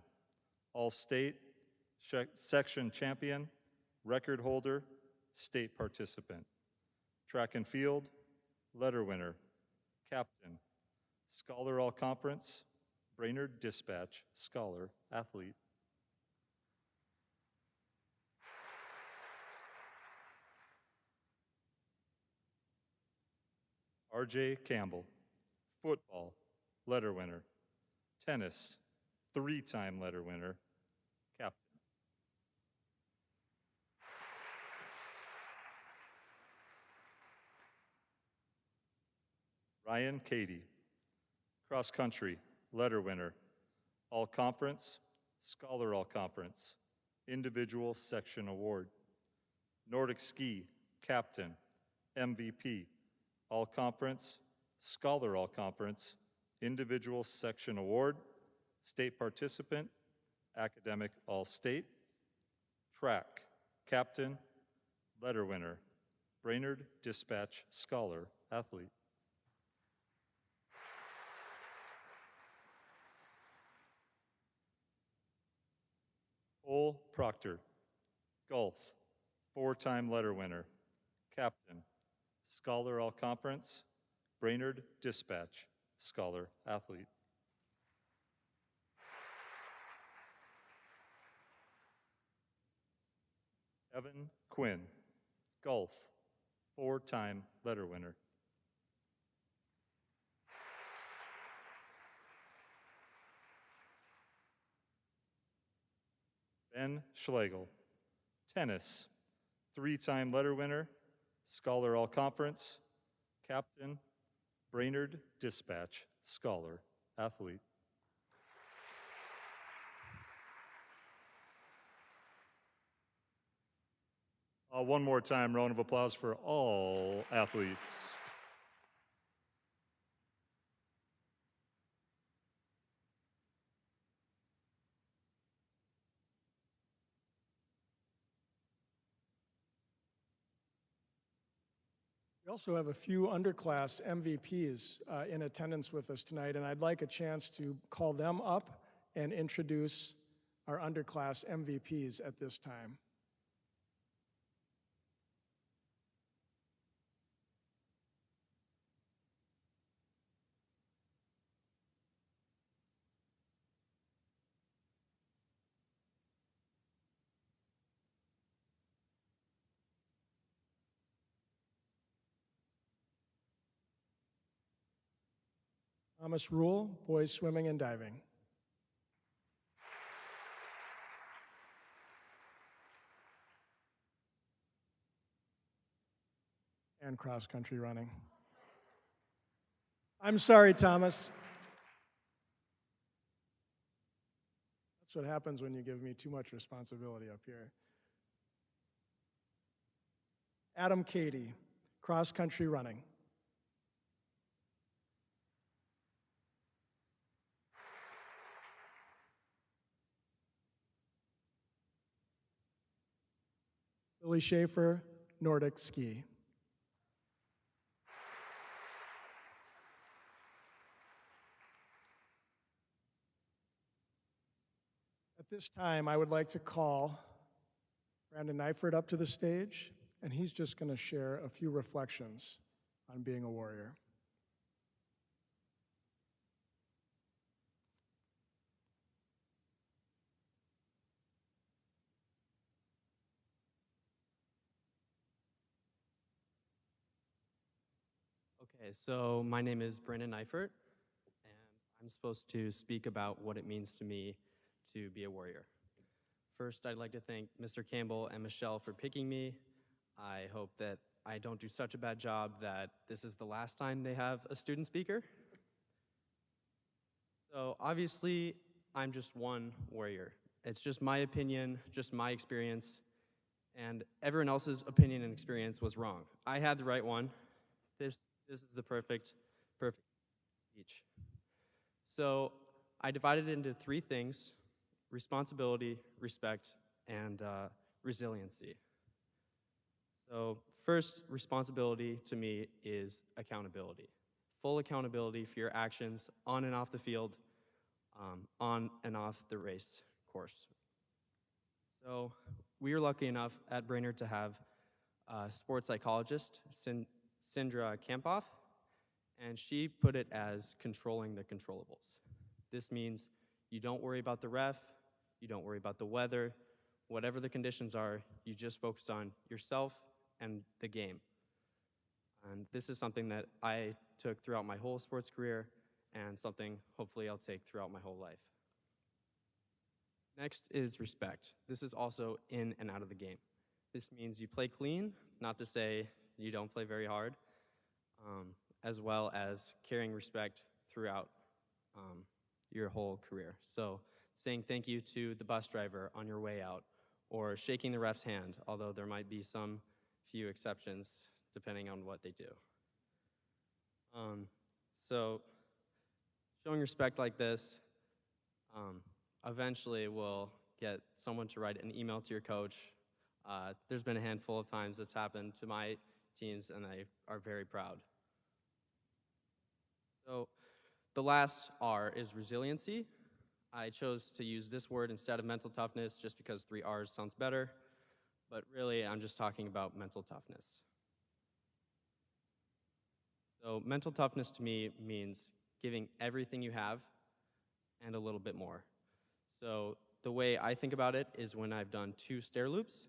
all-state, section champion, record holder, state participant. Track and field, letter winner, captain, Scholar All-Conference, Brainerd Dispatch Scholar Athlete. R.J. Campbell, football, letter winner, tennis, three-time letter winner, captain. Ryan Cady, cross country, letter winner, all-conference, Scholar All-Conference, individual section award. Nordic ski, captain, MVP, all-conference, Scholar All-Conference, individual section award, state participant, academic all-state. Track, captain, letter winner, Brainerd Dispatch Scholar Athlete. Cole Proctor, golf, four-time letter winner, captain, Scholar All-Conference, Brainerd Dispatch, scholar, athlete. Evan Quinn, golf, 4-time letter winner. Ben Schlegel, tennis, 3-time letter winner, scholar all conference, captain, Brainerd Dispatch, scholar, athlete. One more time, round of applause for all athletes. We also have a few underclass MVPs in attendance with us tonight, and I'd like a chance to call them up and introduce our underclass MVPs at this time. Thomas Rule, boys swimming and diving. And cross-country running. I'm sorry, Thomas. That's what happens when you give me too much responsibility up here. Adam Cady, cross-country running. Billy Schaefer, Nordic ski. At this time, I would like to call Brandon Neifert up to the stage, and he's just going to share a few reflections on being a warrior. Okay, so my name is Brandon Neifert, and I'm supposed to speak about what it means to me to be a warrior. First, I'd like to thank Mr. Campbell and Michelle for picking me. I hope that I don't do such a bad job that this is the last time they have a student speaker. So obviously, I'm just one warrior. It's just my opinion, just my experience, and everyone else's opinion and experience was wrong. I had the right one. This is the perfect speech. So I divided it into 3 things: responsibility, respect, and resiliency. So first, responsibility to me is accountability. Full accountability for your actions on and off the field, on and off the race course. So we are lucky enough at Brainerd to have a sports psychologist, Sindra Kampoff, and she put it as controlling the controllables. This means you don't worry about the ref, you don't worry about the weather, whatever the conditions are, you just focus on yourself and the game. And this is something that I took throughout my whole sports career and something hopefully I'll take throughout my whole life. Next is respect. This is also in and out of the game. This means you play clean, not to say you don't play very hard, as well as carrying respect throughout your whole career. So saying thank you to the bus driver on your way out, or shaking the ref's hand, although there might be some few exceptions depending on what they do. So showing respect like this eventually will get someone to write an email to your coach. There's been a handful of times that's happened to my teams, and they are very proud. So the last R is resiliency. I chose to use this word instead of mental toughness just because 3 R's sounds better, but really I'm just talking about mental toughness. So mental toughness to me means giving everything you have and a little bit more. So the way I think about it is when I've done 2 stair loops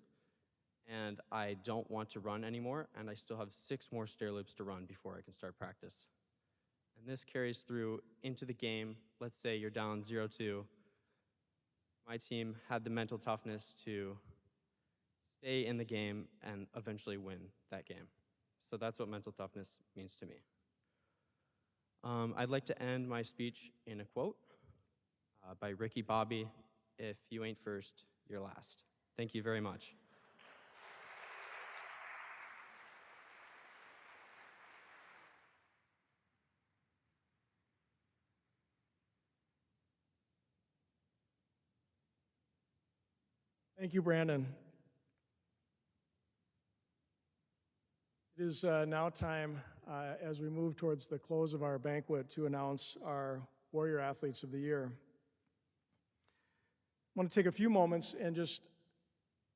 and I don't want to run anymore, and I still have 6 more stair loops to run before I can start practice. And this carries through into the game. Let's say you're down 0-2. My team had the mental toughness to stay in the game and eventually win that game. So that's what mental toughness means to me. I'd like to end my speech in a quote by Ricky Bobby: "If you ain't first, you're last." Thank you very much. Thank you, Brandon. It is now time, as we move towards the close of our banquet, to announce our Warrior Athletes of the Year. I want to take a few moments and just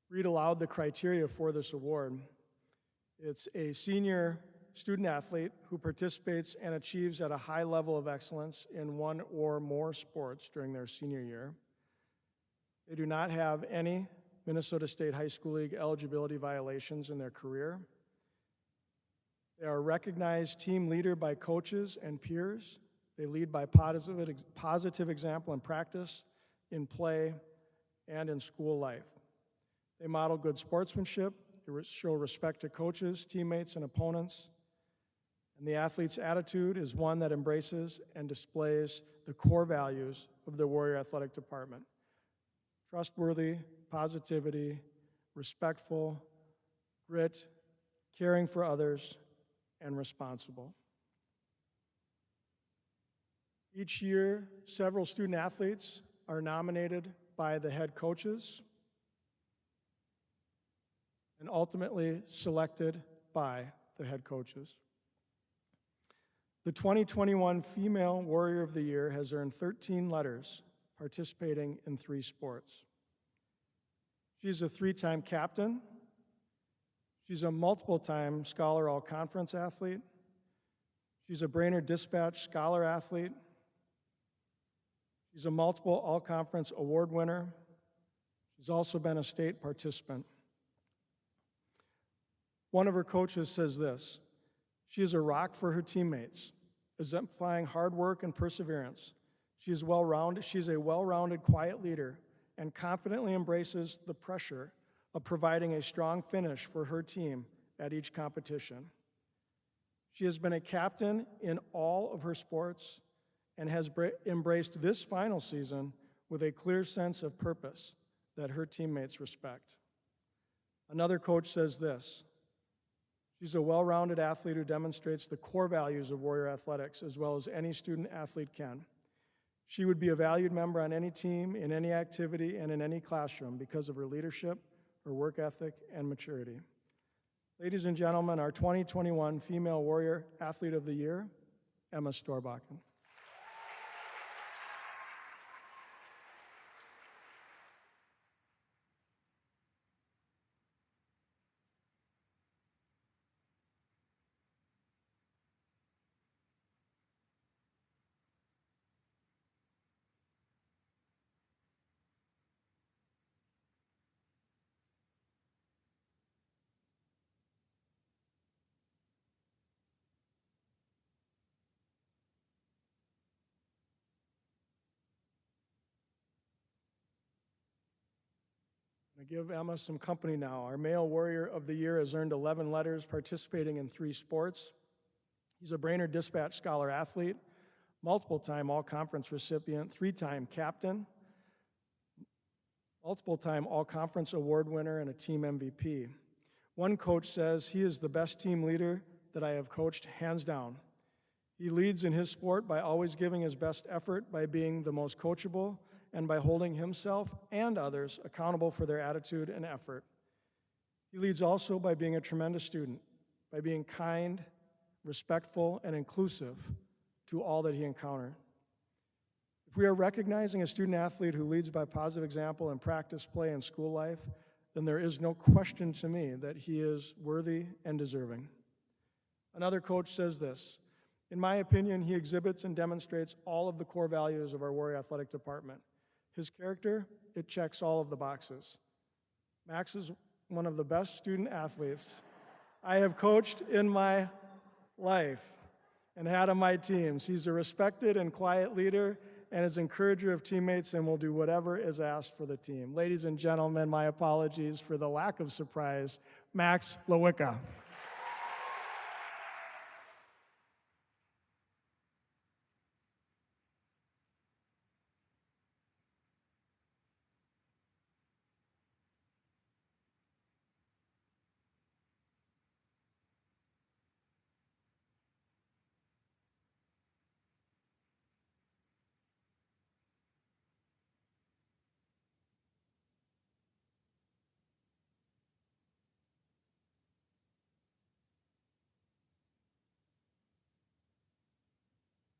read aloud the criteria for this award. It's a senior student athlete who participates and achieves at a high level of excellence in one or more sports during their senior year. They do not have any Minnesota State High School League eligibility violations in their career. They are a recognized team leader by coaches and peers. They lead by positive example in practice, in play, and in school life. They model good sportsmanship. They show respect to coaches, teammates, and opponents. And the athlete's attitude is one that embraces and displays the core values of the Warrior Athletic Department: trustworthy, positivity, respectful, grit, caring for others, and responsible. Each year, several student athletes are nominated by the head coaches and ultimately selected by the head coaches. The 2021 Female Warrior of the Year has earned 13 letters, participating in 3 sports. She's a 3-time captain. She's a multiple-time Scholar All-Conference athlete. She's a Brainerd Dispatch Scholar athlete. She's a multiple All-Conference award winner. She's also been a state participant. One of her coaches says this: "She is a rock for her teammates, exemplifying hard work and perseverance. She's a well-rounded, quiet leader and confidently embraces the pressure of providing a strong finish for her team at each competition. She has been a captain in all of her sports and has embraced this final season with a clear sense of purpose that her teammates respect." Another coach says this: "She's a well-rounded athlete who demonstrates the core values of Warrior Athletics as well as any student athlete can. She would be a valued member on any team, in any activity, and in any classroom because of her leadership, her work ethic, and maturity." Ladies and gentlemen, our 2021 Female Warrior Athlete of the Year, Emma Storbakken. I give Emma some company now. Our Male Warrior of the Year has earned 11 letters, participating in 3 sports. He's a Brainerd Dispatch Scholar athlete, multiple-time All-Conference recipient, 3-time captain, multiple-time All-Conference award winner, and a team MVP. One coach says he is the best team leader that I have coached, hands down. He leads in his sport by always giving his best effort, by being the most coachable, and by holding himself and others accountable for their attitude and effort. He leads also by being a tremendous student, by being kind, respectful, and inclusive to all that he encountered. If we are recognizing a student athlete who leads by positive example in practice, play, and school life, then there is no question to me that he is worthy and deserving. Another coach says this: In my opinion, he exhibits and demonstrates all of the core values of our Warrior Athletic Department. His character, it checks all of the boxes. Max is one of the best student athletes I have coached in my life and had on my teams. He's a respected and quiet leader and is an encourager of teammates and will do whatever is asked for the team. Ladies and gentlemen, my apologies for the lack of surprise, Max Lewicka.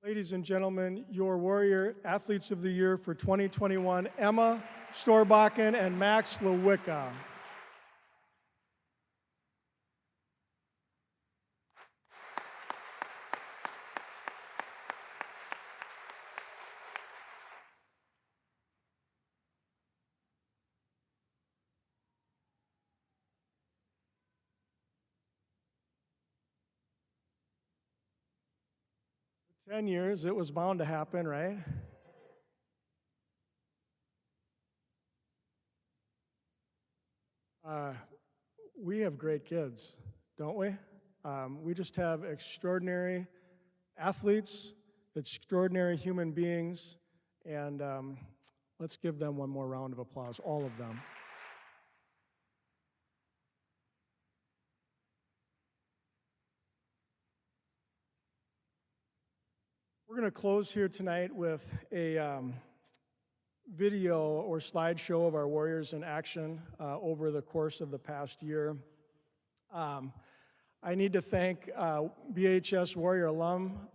Ladies and gentlemen, your Warrior Athletes of the Year for 2021, Emma Storbakken and Max Lewicka. For 10 years, it was bound to happen, right? We have great kids, don't we? We just have extraordinary athletes, extraordinary human beings, and let's give them one more round of applause, all of them. We're going to close here tonight with a video or slideshow of our Warriors in action over the course of the past year. I need to thank BHS Warrior alum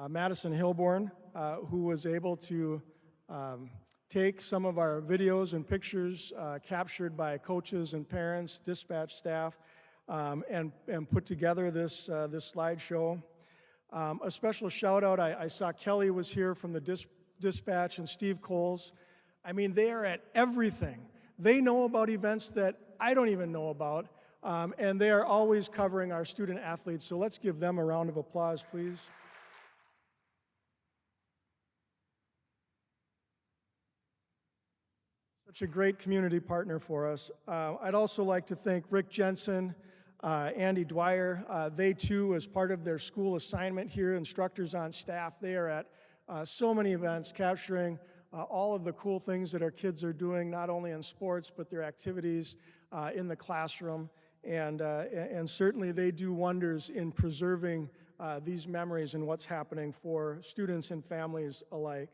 Madison Hilborn, who was able to take some of our videos and pictures captured by coaches and parents, dispatch staff, and put together this slideshow. A special shout out, I saw Kelly was here from the dispatch and Steve Coles. I mean, they are at everything. They know about events that I don't even know about, and they are always covering our student athletes. So let's give them a round of applause, please. Such a great community partner for us. I'd also like to thank Rick Jensen, Andy Dwyer. They too, as part of their school assignment here, instructors on staff, they are at so many events capturing all of the cool things that our kids are doing, not only in sports, but their activities in the classroom. And certainly they do wonders in preserving these memories and what's happening for students and families alike.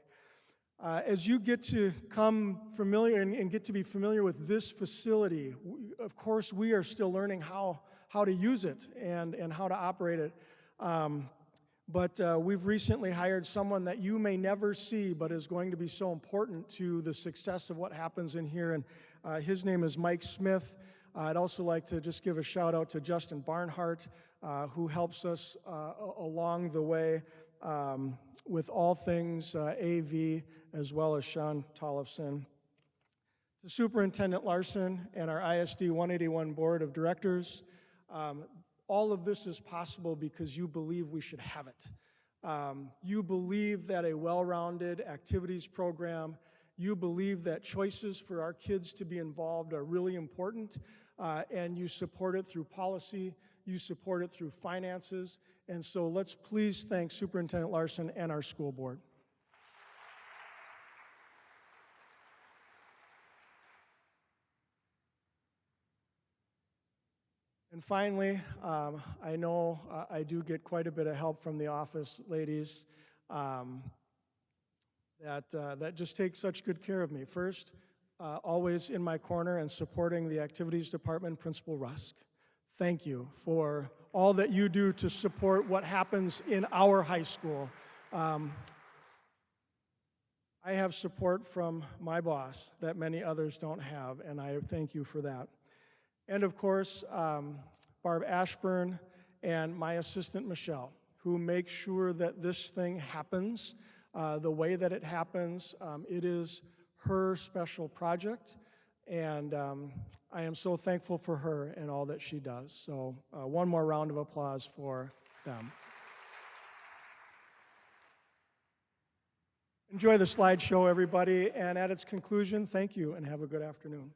As you get to come familiar and get to be familiar with this facility, of course, we are still learning how to use it and how to operate it. But we've recently hired someone that you may never see, but is going to be so important to the success of what happens in here. And his name is Mike Smith. I'd also like to just give a shout out to Justin Barnhart, who helps us along the way with all things AV, as well as Sean Tollefson. To Superintendent Larson and our ISD 181 Board of Directors, all of this is possible because you believe we should have it. You believe that a well-rounded activities program, you believe that choices for our kids to be involved are really important, and you support it through policy, you support it through finances, and so let's please thank Superintendent Larson and our school board. And finally, I know I do get quite a bit of help from the office ladies that just take such good care of me. First, always in my corner and supporting the activities department, Principal Rusk. Thank you for all that you do to support what happens in our high school. I have support from my boss that many others don't have, and I thank you for that. And of course, Barb Ashburn and my assistant, Michelle, who make sure that this thing happens the way that it happens. It is her special project, and I am so thankful for her and all that she does. So one more round of applause for them. Enjoy the slideshow, everybody, and at its conclusion, thank you and have a good afternoon.